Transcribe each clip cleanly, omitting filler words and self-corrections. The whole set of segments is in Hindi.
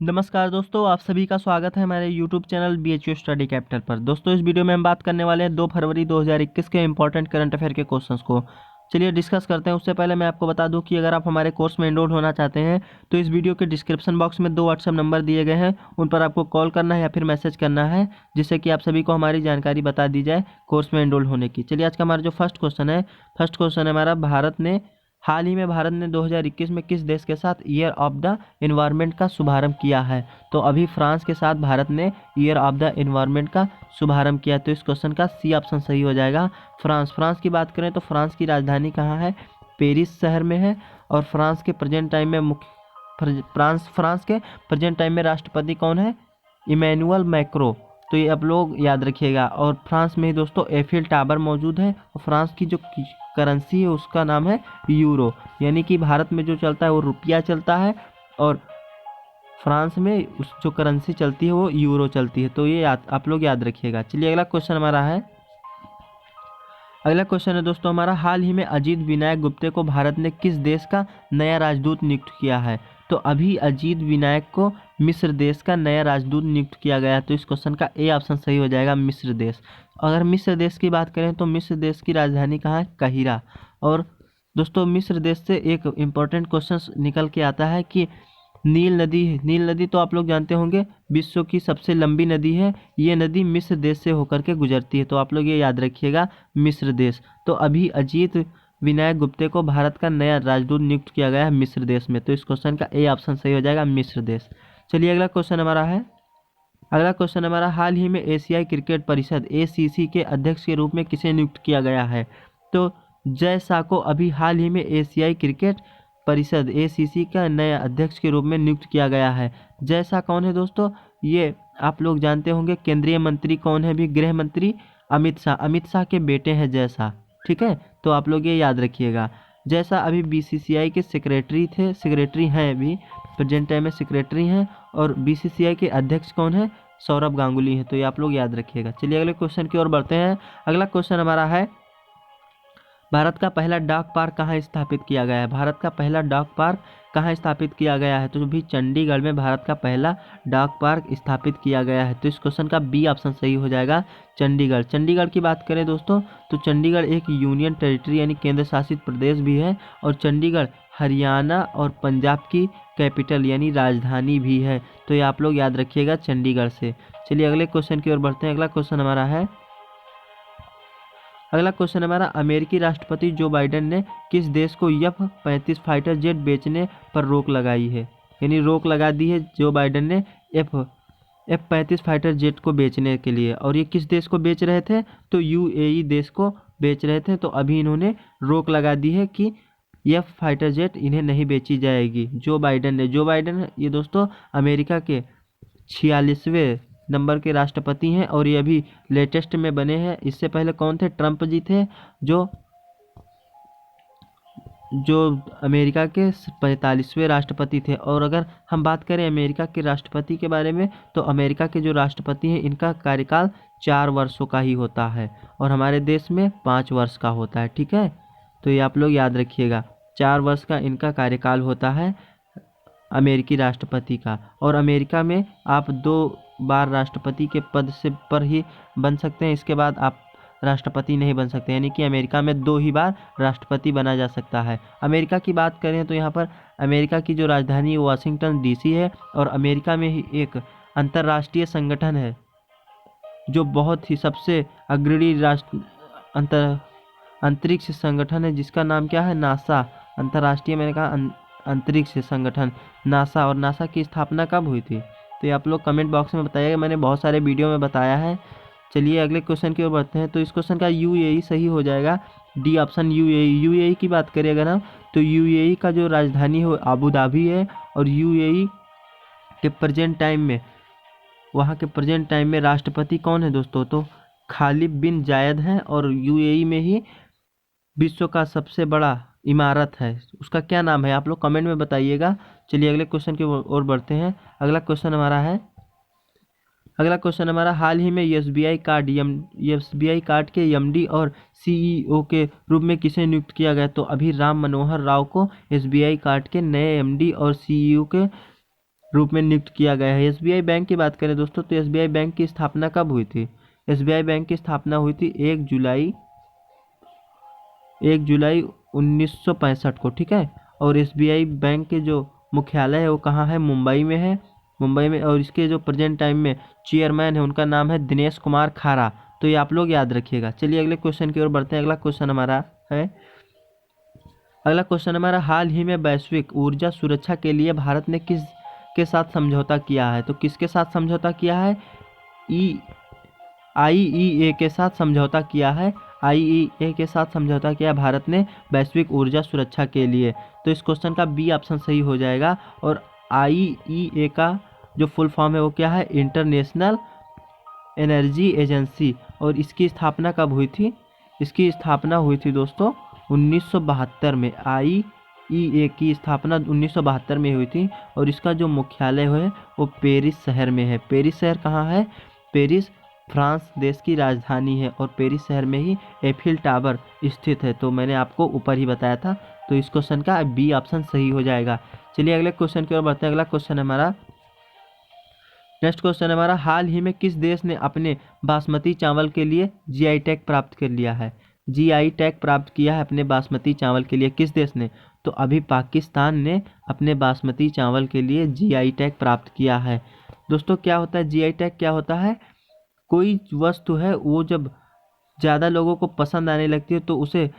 नमस्कार दोस्तों, आप सभी का स्वागत है हमारे YouTube channel BHU study capital पर। दोस्तों, इस वीडियो में हम बात करने वाले हैं 2 फरवरी 2021 के इंपॉर्टेंट करंट अफेयर के क्वेश्चंस को। चलिए डिस्कस करते हैं। उससे पहले मैं आपको बता दूं कि अगर आप हमारे कोर्स में एनरोल होना चाहते हैं तो इस वीडियो के डिस्क्रिप्शन बॉक्स में 2 व्हाट्सएप नंबर दिए गए हैं, उन पर आपको कॉल करना है या फिर मैसेज करना है, जिससे कि आप सभी को हमारी जानकारी बता दी जाए कोर्स में एनरोल होने की। चलिए आज का हमारा जो फर्स्ट क्वेश्चन है हमारा, हाल ही में भारत ने 2021 में किस देश के साथ ईयर ऑफ द एनवायरनमेंट का शुभारंभ किया है? तो अभी फ्रांस के साथ भारत ने ईयर ऑफ द एनवायरनमेंट का शुभारंभ किया। तो इस क्वेश्चन का सी ऑप्शन सही हो जाएगा। फ्रांस की बात करें तो फ्रांस की राजधानी कहाँ है? पेरिस शहर में है। और फ्रांस के प्रेजेंट टाइम में फ्रांस के प्रेजेंट टाइम में राष्ट्रपति कौन है? Emmanuel Macron. तो ये आप लोग याद रखिएगा। और फ्रांस में ही दोस्तों एफिल टावर मौजूद है। और फ्रांस की जो करेंसी है उसका नाम है यूरो, यानी कि भारत में जो चलता है वो रुपया चलता है और फ्रांस में उस जो करेंसी चलती है वो यूरो चलती है। तो ये आप लोग याद रखिएगा। चलिए अगला क्वेश्चन है दोस्तों हमारा, हाल ही में अजीत विनायक गुप्ते को भारत ने किस देश का नया राजदूत नियुक्त किया है? तो अभी अजीत विनायक को मिस्र देश का नया राजदूत नियुक्त किया गया है। तो इस क्वेश्चन का ए ऑप्शन सही हो जाएगा, मिस्र देश। अगर मिस्र देश की बात करें तो मिस्र देश की राजधानी कहाँ है? काहिरा। और दोस्तों मिस्र देश से एक इम्पोर्टेंट क्वेश्चन निकल के आता है कि नील नदी तो आप लोग जानते होंगे विश्व की सबसे लंबी नदी है। ये नदी मिस्र देश से होकर के गुजरती है। तो आप लोग ये याद रखिएगा, मिस्र देश। तो अभी अजीत विनायक गुप्ते को भारत का नया राजदूत नियुक्त किया गया है मिस्र देश में। तो इस क्वेश्चन का ए ऑप्शन सही हो जाएगा, मिस्र देश। चलिए अगला क्वेश्चन हमारा, हाल ही में एशियाई क्रिकेट परिषद ACC के अध्यक्ष के रूप में किसे नियुक्त किया गया है? तो जय शाह को अभी हाल ही में एशियाई क्रिकेट परिषद ACC का नया अध्यक्ष के रूप में नियुक्त किया गया है। जय शाह कौन है दोस्तों? ये आप लोग जानते होंगे। केंद्रीय मंत्री कौन है? भी गृह मंत्री अमित शाह के बेटे हैं जय शाह। ठीक है, तो आप लोग ये याद रखिएगा। जय शाह अभी BCCI के सेक्रेटरी हैं, अभी प्रेजेंट टाइम में सेक्रेटरी हैं। और BCCI के अध्यक्ष कौन है? सौरभ गांगुली है। तो ये आप लोग याद रखिएगा। चलिए अगले क्वेश्चन की ओर बढ़ते हैं। अगला क्वेश्चन हमारा है, भारत का पहला डाक पार्क कहाँ स्थापित किया गया है? भारत का पहला डाक पार्क कहाँ स्थापित किया गया है? तो भी चंडीगढ़ में भारत का पहला डाक पार्क स्थापित किया गया है। तो इस क्वेश्चन का बी ऑप्शन सही हो जाएगा, चंडीगढ़। चंडीगढ़ की बात करें दोस्तों तो चंडीगढ़ एक यूनियन टेरिटरी यानी केंद्र शासित प्रदेश भी है। और चंडीगढ़ हरियाणा और पंजाब की कैपिटल यानी राजधानी भी है। तो ये आप लोग याद रखिएगा चंडीगढ़ से। चलिए अगले क्वेश्चन की ओर बढ़ते हैं। अगला क्वेश्चन हमारा, अमेरिकी राष्ट्रपति जो बाइडेन ने किस देश को F-35 फाइटर जेट बेचने पर रोक लगाई है? यानी रोक लगा दी है जो बाइडेन ने F-35 फाइटर जेट को बेचने के लिए। और ये किस देश को बेच रहे थे? तो UAE देश को बेच रहे थे। तो अभी इन्होंने रोक लगा दी है कि यह फाइटर जेट इन्हें नहीं बेची जाएगी। जो बाइडेन ये दोस्तों अमेरिका के 46वें नंबर के राष्ट्रपति हैं और ये अभी लेटेस्ट में बने हैं। इससे पहले कौन थे? ट्रंप जी थे, जो अमेरिका के 45वें राष्ट्रपति थे। और अगर हम बात करें अमेरिका के राष्ट्रपति के बारे में तो अमेरिका के जो राष्ट्रपति हैं इनका कार्यकाल 4 वर्षों का ही होता है और हमारे देश में 5 वर्ष का होता है। ठीक है, तो ये आप लोग याद रखिएगा, 4 वर्ष का इनका कार्यकाल होता है अमेरिकी राष्ट्रपति का। और अमेरिका में आप 2 बार राष्ट्रपति के पद से पर ही बन सकते हैं, इसके बाद आप राष्ट्रपति नहीं बन सकते। यानी कि अमेरिका में 2 ही बार राष्ट्रपति बना जा सकता है। अमेरिका की बात करें तो यहाँ पर अमेरिका की जो राजधानी वाशिंगटन DC है। और अमेरिका में ही एक अंतर्राष्ट्रीय संगठन है जो बहुत ही सबसे अग्रणी अंतरिक्ष संगठन है, जिसका नाम क्या है? नासा। अंतर्राष्ट्रीय, मैंने कहा अंतरिक्ष संगठन नासा। और नासा की स्थापना कब हुई थी? तो ये आप लोग कमेंट बॉक्स में बताइएगा, मैंने बहुत सारे वीडियो में बताया है। चलिए अगले क्वेश्चन की ओर बढ़ते हैं। तो इस क्वेश्चन का UAE सही हो जाएगा, डी ऑप्शन UAE की बात करें अगर हम तो UAE का जो राजधानी है वो आबू धाबी है। और UAE के प्रेजेंट टाइम में वहाँ के प्रेजेंट टाइम में राष्ट्रपति कौन है दोस्तों? तो खालिद बिन जायद हैं। और UAE में ही विश्व का सबसे बड़ा इमारत है, उसका क्या नाम है? आप लोग कमेंट में बताइएगा। चलिए अगले क्वेश्चन की ओर बढ़ते हैं। अगला क्वेश्चन हमारा, हाल ही में SBI कार्ड के MD और CEO के रूप में किसे नियुक्त किया गया? तो अभी राम मनोहर राव को SBI कार्ड के नए MD और CEO के रूप में नियुक्त किया गया है। एसबीआई बैंक की बात करें दोस्तों तो एसबीआई बैंक की स्थापना कब हुई थी? एसबीआई बैंक की स्थापना हुई थी 1 जुलाई 1965 को, ठीक है। और एसबीआई बैंक के जो मुख्यालय है वो कहाँ है? मुंबई में है, मुंबई में। और इसके जो प्रेजेंट टाइम में चेयरमैन है उनका नाम है दिनेश कुमार खारा। तो ये आप लोग याद रखिएगा। चलिए अगले क्वेश्चन की ओर बढ़ते हैं। अगला क्वेश्चन हमारा हाल ही में वैश्विक ऊर्जा सुरक्षा के लिए भारत ने किस के साथ समझौता किया है? तो किसके साथ समझौता किया है? आईईए के साथ समझौता किया है। आईईए के साथ समझौता किया भारत ने वैश्विक ऊर्जा सुरक्षा के लिए। तो इस क्वेश्चन का बी ऑप्शन सही हो जाएगा। और आईईए का जो फुल फॉर्म है वो क्या है? International energy agency. और इसकी स्थापना कब हुई थी? इसकी स्थापना हुई थी दोस्तों 1972 में। आईईए की स्थापना 1972 में हुई थी। और इसका जो मुख्यालय है वो पेरिस शहर में है। पेरिस शहर कहाँ है? पेरिस फ्रांस देश की राजधानी है। और पेरिस शहर में ही एफिल टावर स्थित है। तो मैंने आपको ऊपर ही बताया था। तो इस क्वेश्चन का बी ऑप्शन सही हो जाएगा। चलिए अगले क्वेश्चन की ओर बढ़ते हैं। अगला क्वेश्चन हमारा नेक्स्ट क्वेश्चन हमारा हाल ही में किस देश ने अपने बासमती चावल के लिए जीआई टैग प्राप्त कर लिया है? जीआई टैग प्राप्त किया है अपने बासमती चावल के लिए किस देश ने? तो अभी पाकिस्तान ने अपने बासमती चावल के लिए जीआई टैग प्राप्त किया है। दोस्तों क्या होता है जीआई टैग? क्या होता है? कोई वस्तु है वो जब ज़्यादा लोगों को पसंद आने लगती है तो उसे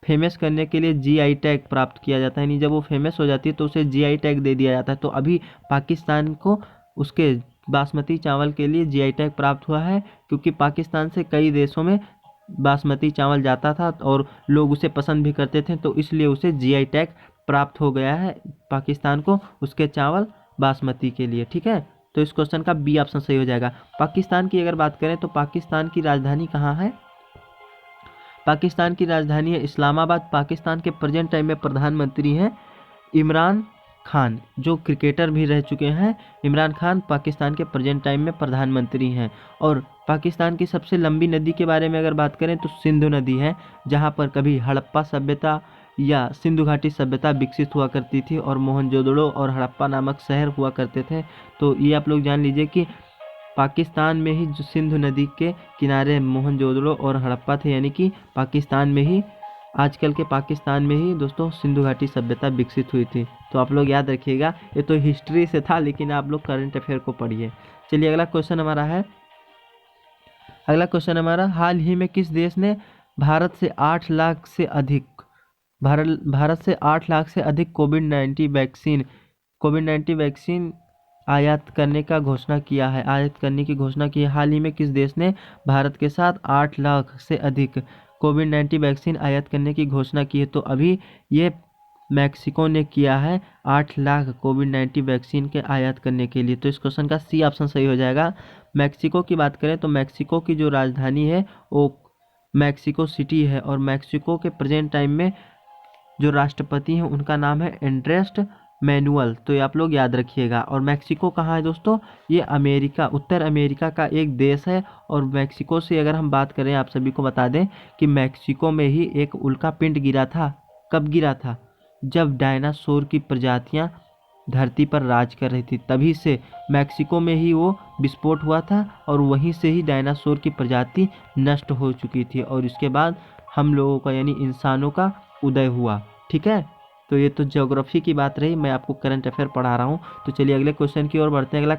फेमस करने के लिए जीआई टैग प्राप्त किया जाता है। यानी जब वो फेमस हो जाती है तो उसे जीआई टैग दे दिया जाता है। तो अभी पाकिस्तान को उसके बासमती चावल के लिए जीआई टैग प्राप्त हुआ है, क्योंकि पाकिस्तान से कई देशों में बासमती चावल जाता था और लोग उसे पसंद भी करते थे। तो इसलिए उसे जीआई टैग प्राप्त हो गया है पाकिस्तान को उसके चावल बासमती के लिए, ठीक है। तो इस क्वेश्चन का बी ऑप्शन सही हो जाएगा। पाकिस्तान की अगर बात करें तो पाकिस्तान की राजधानी कहाँ है? पाकिस्तान की राजधानी है इस्लामाबाद। पाकिस्तान के प्रेजेंट टाइम में प्रधानमंत्री हैं इमरान खान, जो क्रिकेटर भी रह चुके हैं। इमरान खान पाकिस्तान के प्रेजेंट टाइम में प्रधानमंत्री हैं। और पाकिस्तान की सबसे लंबी नदी के बारे में अगर बात करें तो सिंधु नदी है, जहां पर कभी हड़प्पा सभ्यता या सिंधु घाटी सभ्यता विकसित हुआ करती थी और मोहनजोदड़ो और हड़प्पा नामक शहर हुआ करते थे। तो ये आप लोग जान लीजिए कि पाकिस्तान में ही जो सिंधु नदी के किनारे मोहनजोदड़ो और हड़प्पा थे, यानी कि पाकिस्तान में ही, आजकल के पाकिस्तान में ही दोस्तों सिंधु घाटी सभ्यता विकसित हुई थी। तो आप लोग याद रखिएगा। ये तो हिस्ट्री से था, लेकिन आप लोग करंट अफेयर को पढ़िए। चलिए अगला क्वेश्चन हमारा हाल ही में किस देश ने भारत से 8 लाख से अधिक कोविड 19 वैक्सीन आयात करने की घोषणा की है। हाल ही में किस देश ने भारत के साथ 8 लाख से अधिक कोविड 19 वैक्सीन आयात करने की घोषणा की है? तो अभी ये मैक्सिको ने किया है 8 लाख कोविड 19 वैक्सीन के आयात करने के लिए। तो इस क्वेश्चन का सी ऑप्शन सही हो जाएगा। मैक्सिको की बात करें तो मैक्सिको की जो राजधानी है वो मैक्सिको सिटी है। और मैक्सिको के प्रेजेंट टाइम में जो राष्ट्रपति हैं उनका नाम है एंड्रेस मैनुअल। तो ये आप लोग याद रखिएगा। और मैक्सिको कहाँ है दोस्तों? ये उत्तर अमेरिका का एक देश है। और मैक्सिको से अगर हम बात करें, आप सभी को बता दें कि मैक्सिको में ही एक उल्का पिंड गिरा था। कब गिरा था? जब डायनासोर की प्रजातियां धरती पर राज कर रही थी, तभी से मैक्सिको में ही वो विस्फोट हुआ था। और वहीं से ही डायनासोर की प्रजाति नष्ट हो चुकी थी। और इसके बाद हम लोगों का यानी इंसानों का उदय हुआ, ठीक है। तो ये तो ज्योग्राफी की बात रही, मैं आपको करंट अफेयर पढ़ा रहा हूँ। तो चलिए अगले क्वेश्चन की ओर बढ़ते हैं। अगला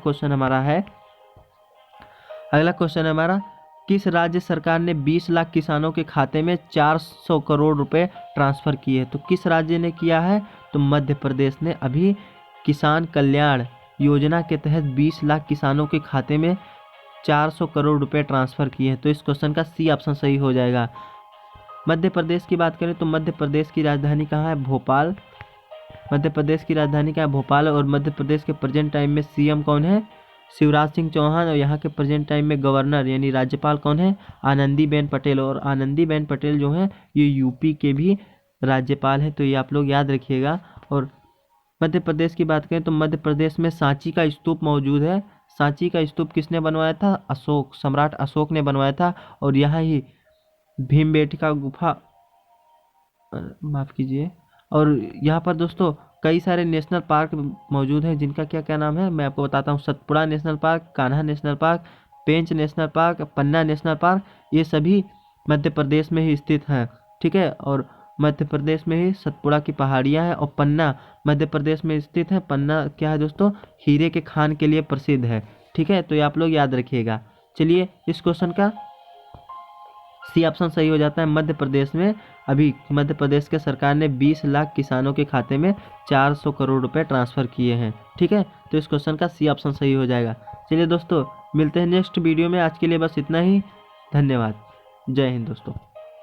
क्वेश्चन हमारा किस राज्य सरकार ने 20 लाख किसानों के खाते में 400 करोड़ रुपए ट्रांसफर किए? तो किस राज्य ने किया है? तो मध्य प्रदेश ने अभी किसान कल्याण योजना के तहत 20 लाख किसानों के खाते में 400 करोड़ रुपए ट्रांसफर किए हैं। तो इस क्वेश्चन का सी ऑप्शन सही हो जाएगा। मध्य प्रदेश की बात करें तो मध्य प्रदेश की राजधानी कहाँ है? भोपाल। और मध्य प्रदेश के प्रेजेंट टाइम में सीएम कौन है? शिवराज सिंह चौहान। और यहाँ के प्रेजेंट टाइम में गवर्नर यानी राज्यपाल कौन है? आनंदीबेन पटेल। और आनंदीबेन पटेल जो है ये यूपी के भी राज्यपाल हैं। तो ये आप लोग याद रखिएगा। और मध्य प्रदेश की बात करें तो मध्य प्रदेश में सांची का स्तूप मौजूद है। सांची का स्तूप किसने बनवाया था? सम्राट अशोक ने बनवाया था। और यहाँ ही भीमबेटका गुफा, माफ कीजिए, और यहाँ पर दोस्तों कई सारे नेशनल पार्क मौजूद हैं, जिनका क्या क्या नाम है मैं आपको बताता हूँ। Satpura national park, Kanha national park, Pench national park, Panna national park, ये सभी मध्य प्रदेश में ही स्थित हैं। ठीक है, और मध्य प्रदेश में ही सतपुड़ा की पहाड़ियाँ हैं, और पन्ना मध्य प्रदेश में स्थित है। पन्ना क्या है दोस्तों, हीरे के खान के लिए प्रसिद्ध है। ठीक है, तो ये आप लोग याद रखिएगा। चलिए, इस क्वेश्चन का सी ऑप्शन सही हो जाता है। मध्य प्रदेश में अभी मध्य प्रदेश के सरकार ने 20 लाख किसानों के खाते में 400 करोड़ रुपए ट्रांसफ़र किए हैं। ठीक है, तो इस क्वेश्चन का सी ऑप्शन सही हो जाएगा। चलिए दोस्तों, मिलते हैं नेक्स्ट वीडियो में। आज के लिए बस इतना ही। धन्यवाद। जय हिंद दोस्तों।